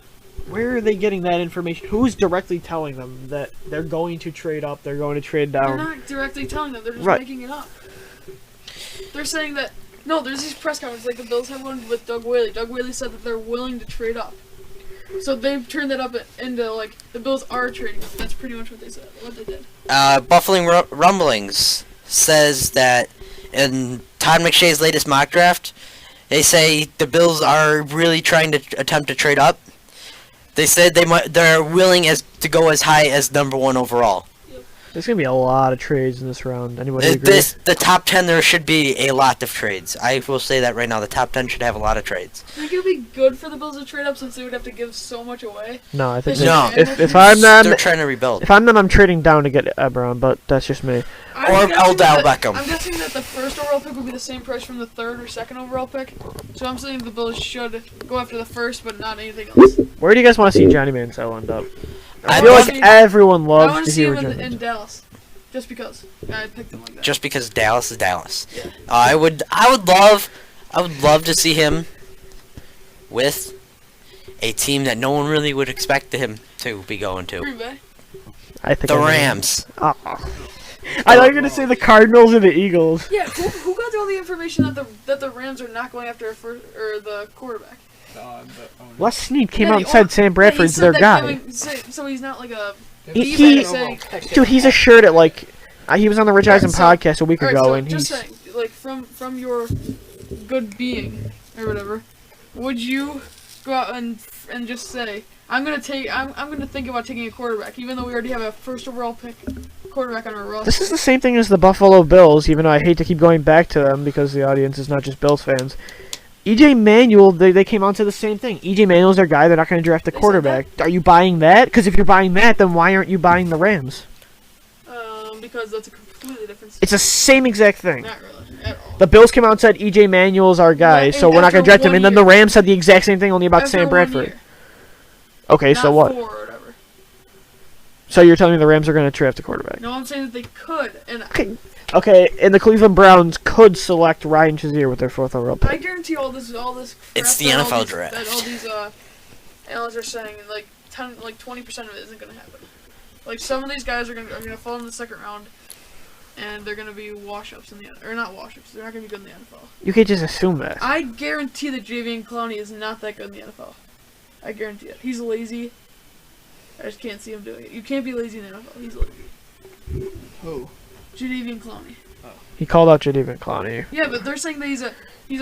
Where are they getting that information? Who's directly telling them that they're going to trade up, they're going to trade They're down? not directly telling them, they're just Right. making it up. They're saying that, no, there's these press conferences, like the Bills had one with Doug Whaley. Doug Whaley said that they're willing to trade up. So they've turned that up into, like, the Bills are trading up. That's pretty much what they said, what they did. Buffalo Rumblings says that in Todd McShay's latest mock draft, they say the Bills are really trying to attempt to trade up. They said they're willing to go as high as number 1 overall. There's gonna be a lot of trades in this round. Anybody agree? The top 10, there should be a lot of trades. I will say that right now. The top 10 should have a lot of trades. Think it would be good for the Bills to trade up since they would have to give so much away? No, I think No. if I'm them, They're trying to rebuild. if I'm them, I'm trading down to get Ebron, but that's just me. Or Odell Beckham. I'm guessing that the first overall pick would be the same price from the third or second overall pick. So I'm saying the Bills should go after the first, but not anything else. Where do you guys want to see Johnny Manziel end up? I I feel want like to- everyone I loves want to to see hear him Johnny in Manziel. Dallas, just because I picked him like that. Just because Dallas is Dallas. Yeah. I would love to see him with a team that no one really would expect him to be going to. Green Bay. I think The I know. Rams. I thought you were gonna say the Cardinals or the Eagles. Yeah, who got all the information that the Rams are not going after the quarterback? Les Snead came Yeah, out and said Sam Bradford's their guy. So he's not like a. He- saying, Dude, he's assured it like he was on the Rich Eisen Alright, podcast a week Alright, ago, so and just he's saying, like from your good being or whatever, would you go out and just say, I'm gonna think about taking a quarterback, even though we already have a first overall pick quarterback on our roster. This is the same thing as the Buffalo Bills, even though I hate to keep going back to them because the audience is not just Bills fans. EJ Manuel, they came on to the same thing. EJ Manuel's their guy. They're not going to draft a They said quarterback. Are you buying that? Because if you're buying that, then why aren't you buying the Rams? Because that's a completely different. It's the same exact thing. Not really at all. The Bills came out and said EJ Manuel's our guy, Well, so we're not after going to draft him. 1 And then year. the Rams said the exact same thing, only about After Sam 1 Bradford. year, Okay, not so what? 4 or whatever. So you're telling me the Rams are going to draft a quarterback? No, I'm saying that they could, and Okay, and the Cleveland Browns could select Ryan Shazier with their 4th overall I pick. guarantee all this crap It's the that all NFL these- draft. That all these analysts are saying, like 20% of it isn't gonna happen. Like some of these guys are gonna fall in the second round, and they're gonna be wash-ups in the or not wash-ups. They're not gonna be good in the NFL. You can't just assume that. I guarantee that Jadeveon Clowney is not that good in the NFL. I guarantee it. He's lazy. I just can't see him doing it. You can't be lazy in the NFL. He's lazy. Who? Jadeveon Clowney. He called out Jadeveon Clowney. Yeah, but they're saying that he's a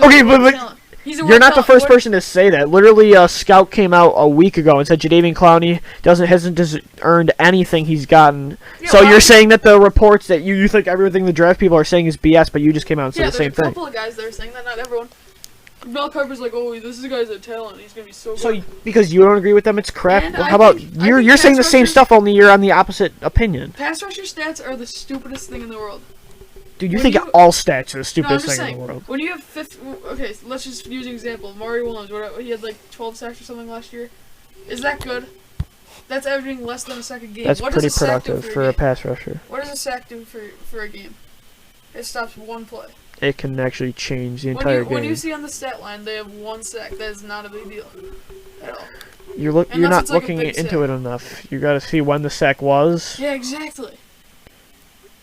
Okay, world but talent. He's a you're world not the talent. first What- person to say that. Literally, a scout came out a week ago and said Jadeveon Clowney hasn't earned anything he's gotten. Yeah, So why- you're saying that the reports that you think everything the draft people are saying is BS, but you just came out and said Yeah, the same there's a thing. couple of guys that are saying that, not everyone. Mel Kiper's like, oh, this is a guy's a talent. He's gonna be so good. So because you don't agree with them, it's crap. And Well, I how about think- I you're think saying the pass same rushers- stuff, only you're on the opposite opinion. Pass rusher stats are the stupidest thing in the world. Dude, you When think you- all stats are the No, stupidest I'm just thing saying. in the world. When you have okay, so let's just use an example. Mario Williams, he had like 12 sacks or something last year. Is that good? That's averaging less than a sack a game. That's What pretty does a sack do productive for for a game? pass rusher. What does a sack do for a game? It stops one play. It can actually change the When entire you when you game. see on the stat line they have one sack, that is not a big deal at all. You're unless not it's like a looking big into sack. it enough. You got to see when the sack was. Yeah, exactly.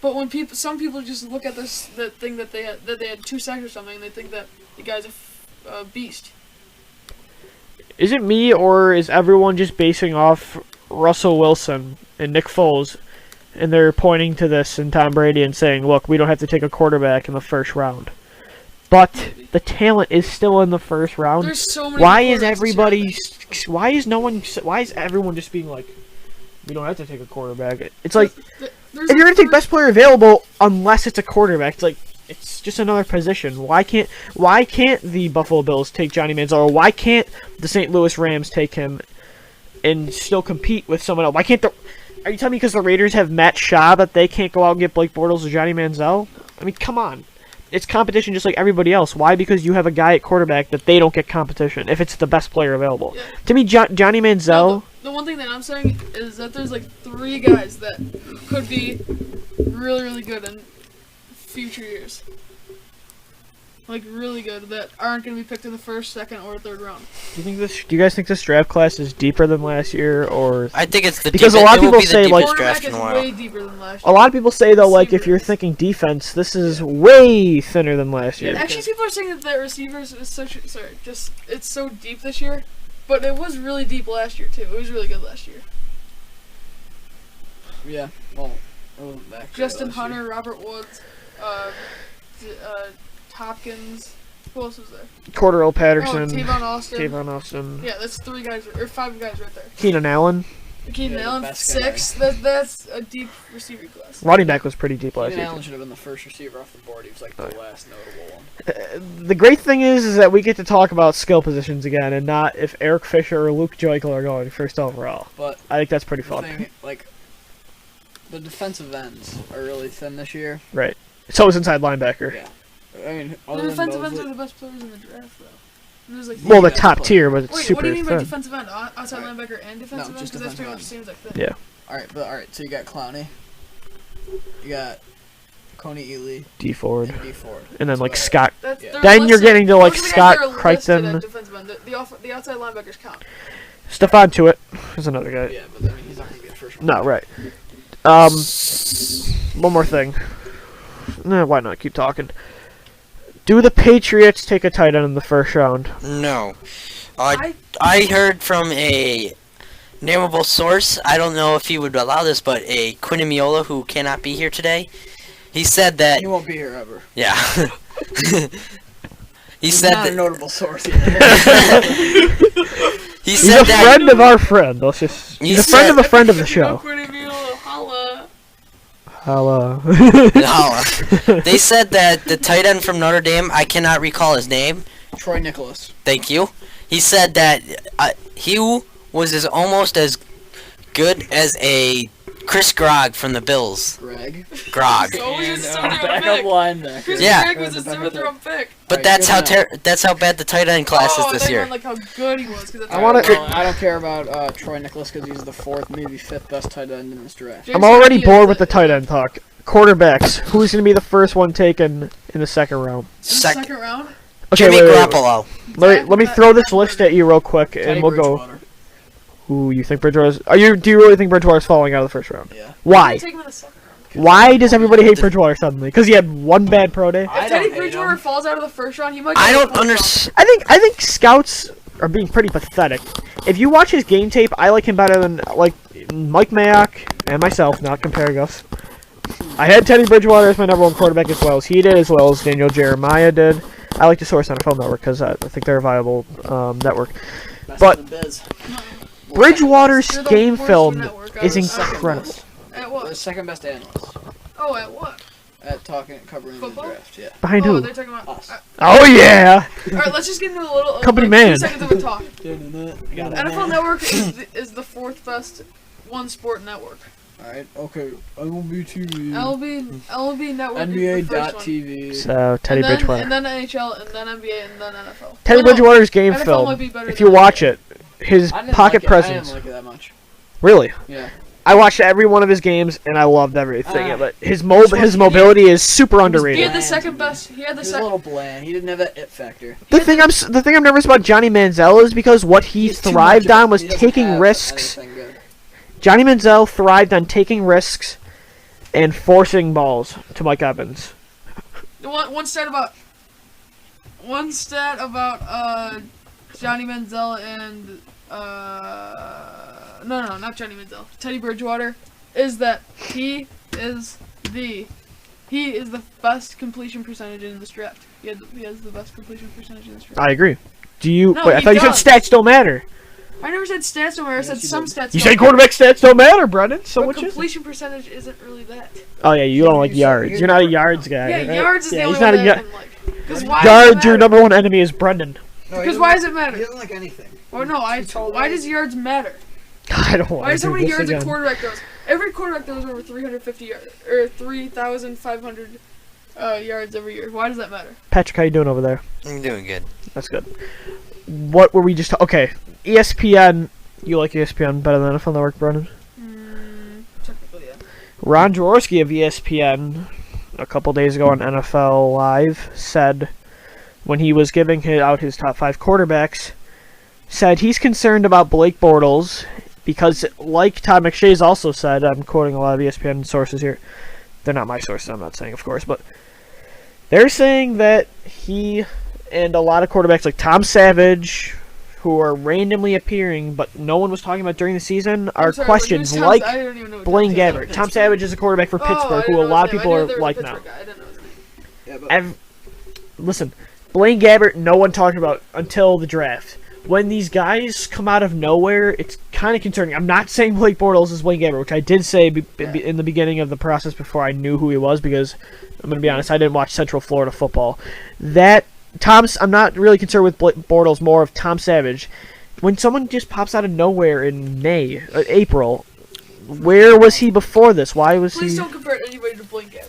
But when some people just look at the thing that they had 2 sacks or something, and they think that the guy's a beast. Is it me, or is everyone just basing off Russell Wilson and Nick Foles, and they're pointing to this and Tom Brady and saying, look, we don't have to take a quarterback in the first round. But the talent is still in the first round. There's so many. Why is quarterbacks everybody? this year. Why is everyone just being like, we don't have to take a quarterback? It's like, There's if you're like gonna take best player available, unless it's a quarterback, it's just another position. Why can't the Buffalo Bills take Johnny Manziel? Or why can't the St. Louis Rams take him and still compete with someone else? Why can't are you telling me because the Raiders have Matt Shaw that they can't go out and get Blake Bortles or Johnny Manziel? I mean, come on. It's competition just like everybody else. Why? Because you have a guy at quarterback that they don't get competition if it's the best player available. Yeah. To me, Johnny Manziel... No, the one thing that I'm saying is that there's like 3 guys that could be really, really good in future years. Like really good that aren't going to be picked in the first, second, or third round. Do you guys think this draft class is deeper than last year, or... I think it's the Because a deepest- lot of it will people be the say, like- deepest draft Quarterback in is a while. way deeper than last A year. lot of people say, though, like, if you're Receivers. thinking defense, this is way thinner than last year. Actually, people are saying that the receivers is it's so deep this year, but it was really deep last year too. It was really good last year. Yeah, well, it wasn't that great Justin last year. Hunter, Robert Woods, Hopkins. Who else was there? Cordero Oh, Patterson, Tavon Austin. Tavon Austin, Yeah, that's 3 guys or 5 guys right there. Keenan Allen. Keenan Yeah, the Allen, best guy. 6. That's a deep receiver class. Running back was pretty deep last Keenan year. Allen should have been the first receiver off the board. He was like the last notable one. The great thing is that we get to talk about skill positions again, and not if Eric Fisher or Luke Joikel are going first overall. But I think that's pretty the fun. thing, like, the defensive ends are really thin this year. Right. So is inside linebacker. Yeah. I mean, The other than defensive ends Mosley, are the best players in the draft, though. There's like Well, the best top player. tier, but it's Wait, super what do you mean by thin. defensive end? Outside linebacker and defensive end? just Because that's pretty much defensive the same exact thing. Yeah. alright, so you got Clowney. You got Coney Ely D Ford. and D Ford. And then, That's like, about it. Scott. That's, Yeah. they're Then you're listed- getting to, like, those are the guys Scott that are listed Crichton. at defensive end. The outside linebackers count. Stephon Tuitt is another guy. Yeah, but I mean, he's not going to get first round. No, right. One more thing. Nah, why not? Keep talking. Do the Patriots take a tight end in the first round? No. I heard from a nameable source, I don't know if he would allow this, but a Quinn Miola who cannot be here today. He said that, He won't be here ever. yeah. He He's said not a that, notable source either. he He's said a that, friend of our friend. Let's just. He He's a friend said- of a friend of the If you know show. Quinn Emilio, holla. Hello. no. They said that the tight end from Notre Dame, I cannot recall his name. Troy Nicholas. Thank you. He said that he was almost as good as a Chris Grog from the Bills. Greg. Grog. So was his And, 7th round backup pick. linebacker. Chris Yeah. Gregg was his Backup 7th pick. round pick. But Alright, good that's how bad the tight end class Oh, is this they year. meant, like how good he was. Cause that's I wanna- Well, I don't care about Troy Nicholas because he's the 4th, maybe 5th best tight end in this draft. James I'm already Hardy bored is with the a- tight end talk. Quarterbacks. Who's going to be the first one taken in the second round? in the second round. Okay, Jimmy wait, wait, wait. Garoppolo. Let me throw this list at you real quick, and Teddy we'll go. Bridgewater. Ooh, you think Bridgewater's? Do you really think Bridgewater's falling out of the first round? Yeah. Why? Take him in the second round. Why does everybody hate Bridgewater suddenly? Because he had one bad pro day. I If don't Teddy hate Bridgewater him. falls out of the first round, he might. I go don't fourth round. understand. I think scouts are being pretty pathetic. If you watch his game tape, I like him better than like Mike Mayock and myself. Not comparing us. I had Teddy Bridgewater as my number 1 quarterback as well as he did, as well as Daniel Jeremiah did. I like to source on NFL Network because I think they're a viable network. Best But- in the biz. Bridgewater's They're the game worst film network is I've- incredible. At The what? second best analyst Oh, at what? at covering Football? the draft. Yeah. Behind Oh, who? they're talking about. Us. Oh yeah! Alright, let's just get into a little. Company like, man. 2 seconds of a talk. Got it. NFL Network is the 4th best one sport network. Alright, okay. MLB TV. LB Network. is the first one. NBA.TV. So Teddy Bridgewater. And then NHL, and then NBA, and then NFL. Teddy Oh, no, Bridgewater's game NFL film. might be better If than you watch NBA. it, his I didn't pocket like it. presence. I didn't like it that much. Really, Yeah. I watched every one of his games and I loved everything. But his Which one- mobility is super He underrated. had the second best. He had He the was a second. little bland. He didn't have that it factor. The thing I'm nervous about Johnny Manziel is because what he He's too thrived much of it. on was He doesn't taking have risks. anything good. Johnny Manziel thrived on taking risks and forcing balls to Mike Evans. One stat about Johnny Manziel and no, not Johnny Manziel. Teddy Bridgewater is that he is the best completion percentage in this draft. He has the best completion percentage in this draft. I agree. Do you? No, wait, I he thought you does. said stats don't matter. I never said stats don't matter. I said Yes, you some did. stats. You don't said quarterback stats don't matter, Brennan. So But which is? completion percentage isn't really that. Oh yeah, you don't like You said- yards. you You're not a never- yards guy. Yeah, right? yards is Yeah, the he's only not one a that I ya- can like. Because why? Yards, does it your matter? number one enemy is Brendan. Because why does it matter? He doesn't like anything. Oh no, why does yards matter? I don't want Why to does how do many this yards a again. quarterback throws? Every quarterback throws over 350 yards or 3,500 yards every year. Why does that matter? Patrick, how you doing over there? I'm doing good. That's good. What were we just? Okay, ESPN. You like ESPN better than NFL Network, Brennan? Technically, yeah. Ron Jaworski of ESPN a couple days ago on NFL Live said when he was giving out his top 5 quarterbacks, said he's concerned about Blake Bortles because, like Todd McShay's also said, I'm quoting a lot of ESPN sources here. They're not my sources, I'm not saying, of course, but they're saying that he and a lot of quarterbacks like Tom Savage, who are randomly appearing but no one was talking about during the season, are I'm sorry, questions who's like I don't even know what Blaine Tom Gabbert. Savage Tom is. Savage is a quarterback for Oh, I Pittsburgh, didn't who a know lot his of name. people I knew are there was a like now. Pittsburgh guy. I didn't know his name. Yeah, but Listen, Blaine Gabbert, no one talked about until the draft. When these guys come out of nowhere, it's kind of concerning. I'm not saying Blake Bortles is Blaine Gabbert, which I did say in the beginning of the process before I knew who he was, because I'm going to be honest, I didn't watch Central Florida football. I'm not really concerned with Bortles, more of Tom Savage. When someone just pops out of nowhere in April, where was he before this? Why was Please he? don't compare anybody to Blaine Gabbert.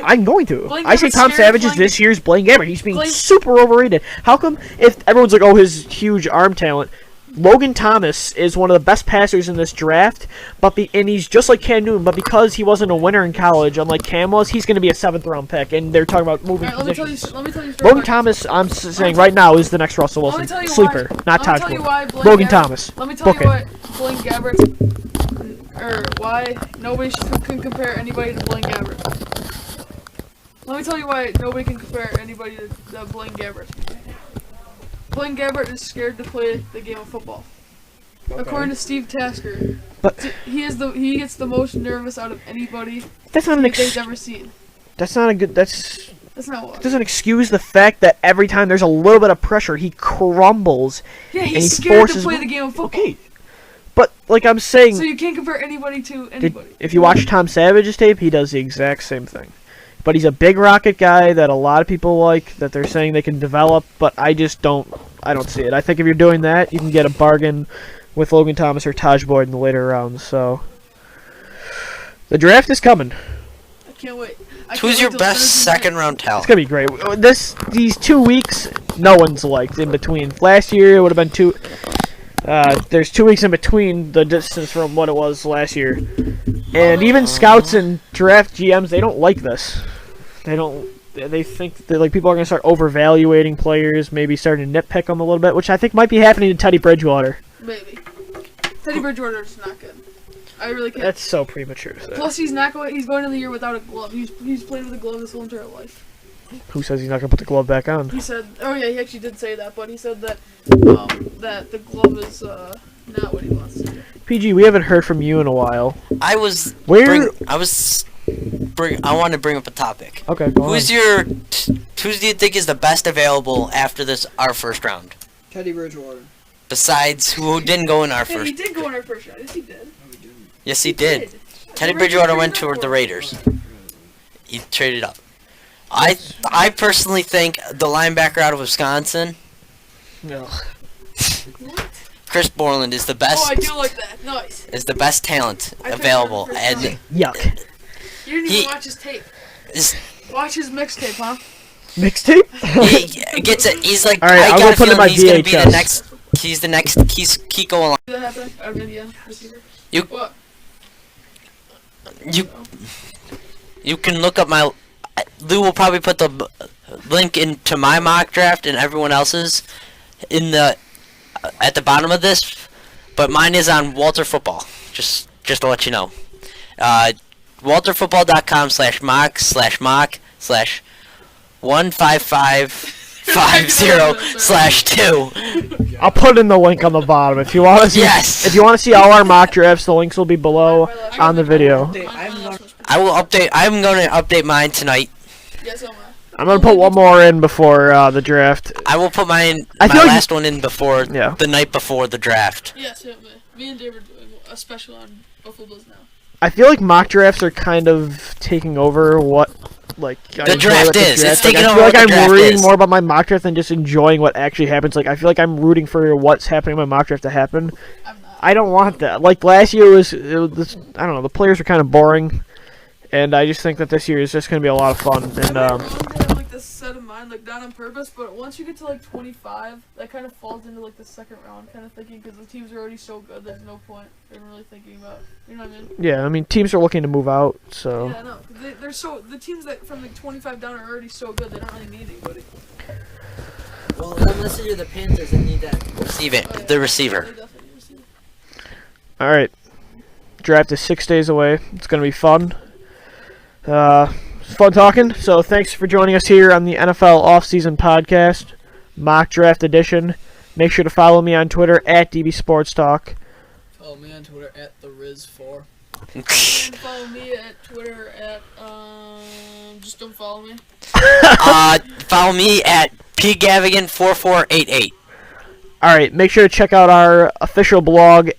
I'm going to. Blaine I say Gabbert's Tom scared Savage is playing- this year's Blaine Gabbert. He's being Blaine- super overrated. How come if everyone's like, oh, his huge arm talent, Logan Thomas is one of the best passers in this draft, and he's just like Cam Newton, but because he wasn't a winner in college, unlike Cam was, he's going to be a 7th round pick, and they're talking about moving Alright, let me tell you. positions. Let me tell you. Logan Thomas, I'm saying right now, is the next Russell Let me Wilson. tell you Sleeper, why. not Let me Todd tell you Gurley. why Blaine Logan Gabbert- Thomas. Let me tell Book you it. why Blaine Gabbert, or why nobody can compare anybody to Blaine Gabbert. Let me tell you why nobody can compare anybody to Blaine Gabbert. Blaine Gabbert is scared to play the game of football. According to Steve Tasker, But he gets the most nervous out of anybody that's not an they've ever seen. that's not a good. That's That's not what. doesn't excuse the fact that every time there's a little bit of pressure, he crumbles. Yeah, and he he's scared to forces- play the game of football. Okay, but like I'm saying, So you can't compare anybody to anybody. if you watch Tom Savage's tape, he does the exact same thing. But he's a big rocket guy that a lot of people like, that they're saying they can develop, but I don't see it. I think if you're doing that, you can get a bargain with Logan Thomas or Taj Boyd in the later rounds. So the draft is coming. I can't wait. I can't Who's wait your till best Thursday second night. round It's talent? gonna be great. These 2 weeks, no one's liked in between. Last year it would have been 2. There's 2 weeks in between the distance from what it was last year, and even scouts and draft GMs, they don't like this. They don't. They think that like people are gonna start overvaluating players, maybe starting to nitpick them a little bit, which I think might be happening to Teddy Bridgewater. Maybe. Teddy Bridgewater's not good. I really can't. That's so premature. To say. Plus, he's not going. He's going to the year without a glove. He's played with a glove his whole entire life. Who says he's not gonna put the glove back on? He said, "Oh yeah, he actually did say that," but he said that that the glove is not what he wants to do. PG, we haven't heard from you in a while. I was. Where? I want to bring up a topic. Okay, go on. Who do you think is the best available after our first round? Teddy Bridgewater. Besides who didn't go in our Hey, he first? did go in our first round. Yes, he did. Yes, he did. Teddy Bridgewater went toward the Raiders. He traded up. I personally think the linebacker out of Wisconsin, No. Chris Borland is the Oh, best. I do like that. Nice. Is the best talent I took available, that and first Yuck. You didn't He- even watch his tape. is, Watch his mixtape, huh? Mixtape? he gets it. He's like, All right, I I'll got go a put it in feeling my he's gonna be the VHS. next. He's the next. Keep going along. Did that happen? Out of India receiver. You- What? You can look up my. Lou will probably put the link into my mock draft and everyone else's in the at the bottom of this, but mine is on Walter Football. Just to let you know, walterfootball.com/mock/15550/2. I'll put in the link on the bottom if you want to see. Yes. If you want to see all our mock drafts, the links will be below on the video. I will update. I'm gonna update mine tonight. Yes, I'm I'm gonna put one more in before the draft. I will put mine. I My feel like- last one in before Yeah. the night before the draft. Yes, me and Dave are doing a special on Buffalo Bills now. I feel like mock drafts are kind of taking over what I The enjoy draft with the is. It's draft. Like, taking I over feel what like the I'm draft worrying is. more about my mock draft than just enjoying what actually happens. Like I feel like I'm rooting for what's happening in my mock draft to happen. I'm not. I don't want that. Like last year was I don't know, the players were kind of boring, and I just think that this year is just going to be a lot of fun. And Everyone have like this set of mind, like not on purpose, but once you get to like 25, that kind of falls into like the second round kind of thinking because the teams are already so good. There's no point in really thinking about, you know what I mean? yeah, I mean teams are looking to move out, so Yeah, no, they're so the teams that from like 25 down are already so good. They don't really need anybody. Well, unless you're the Panthers, they need that. Receive it. The receiver. They definitely receive. all right. Draft is 6 days away. It's going to be fun. It's fun talking. So thanks for joining us here on the NFL Offseason Podcast, Mock Draft Edition. Make sure to follow me on Twitter at DB Sports Talk. Follow me on Twitter at TheRiz4. And follow me at Twitter at just don't follow me. Follow me at pgavigan4488. All right, make sure to check out our official blog,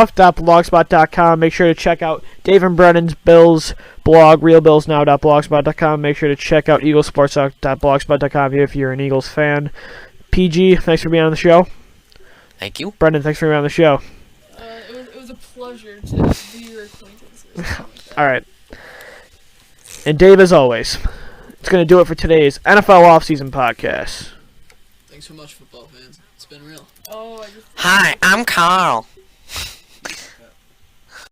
NFLoff.blogspot.com. Make sure to check out Dave and Brennan's Bills blog, realbillsnow.blogspot.com. Make sure to check out eaglesports.blogspot.com if you're an Eagles fan. PG, thanks for being on the show. Thank you. Brendan, thanks for being on the show. It was a pleasure to be your acquaintance. All right. And Dave, as always, it's going to do it for today's NFL Offseason Podcast. Thanks so much, football fans. It's been real. Oh, I just. Hi, I'm Carl.